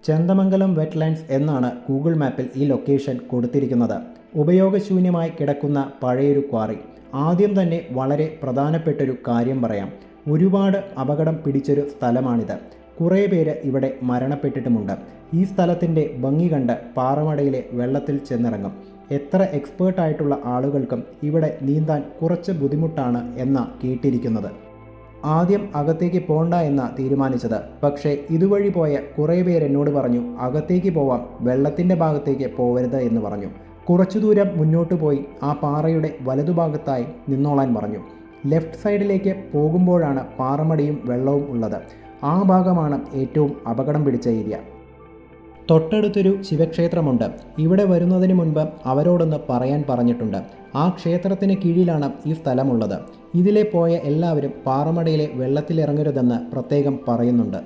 ചന്ദമംഗലം wetlands എന്നാണ് Google മാപ്പിൽ ഈ ലൊക്കേഷൻ കൊടുത്തിരിക്കുന്നത്. ഉപയോഗശൂന്യമായി കിടക്കുന്ന പഴയൊരു ക്വാറി. ആദ്യം തന്നെ വളരെ പ്രധാനപ്പെട്ടൊരു കാര്യം പറയാം. ഒരുപാട് അപകടം പിടിച്ചൊരു സ്ഥലമാണിത്. കുറേ പേര് ഇവിടെ മരണപ്പെട്ടിട്ടുമുണ്ട്. ഈ സ്ഥലത്തിൻ്റെ ഭംഗി കണ്ട് പാറമടയിലെ വെള്ളത്തിൽ ചെന്നിറങ്ങും. എത്ര എക്സ്പേർട്ടായിട്ടുള്ള ആളുകൾക്കും ഇവിടെ നീന്താൻ കുറച്ച് ബുദ്ധിമുട്ടാണ് എന്നാ കേട്ടിരിക്കുന്നത്. ആദ്യം അകത്തേക്ക് പോണ്ട എന്നാ തീരുമാനിച്ചത്. പക്ഷേ ഇതുവഴി പോയ കുറേ പേര് എന്നോട് പറഞ്ഞു, അകത്തേക്ക് പോവാം, വെള്ളത്തിൻ്റെ ഭാഗത്തേക്ക് പോവരുത് എന്ന് പറഞ്ഞു. കുറച്ചു ദൂരം മുന്നോട്ട് പോയി ആ പാറയുടെ വലതുഭാഗത്തായി നിന്നോളാൻ പറഞ്ഞു. ലെഫ്റ്റ് സൈഡിലേക്ക് പോകുമ്പോഴാണ് പാറമടിയും വെള്ളവും ഉള്ളത്. ആ ഭാഗമാണ് ഏറ്റവും അപകടം പിടിച്ച ഏരിയ. തൊട്ടടുത്തൊരു ശിവക്ഷേത്രമുണ്ട്. ഇവിടെ വരുന്നതിന് മുൻപ് അവരോടൊന്ന് പറയാൻ പറഞ്ഞിട്ടുണ്ട്. ആ ക്ഷേത്രത്തിന് കീഴിലാണ് ഈ സ്ഥലമുള്ളത്. ഇതിലെ പോയ എല്ലാവരും പാറമടയിലെ വെള്ളത്തിലിറങ്ങരുതെന്ന് പ്രത്യേകം പറയുന്നുണ്ട്.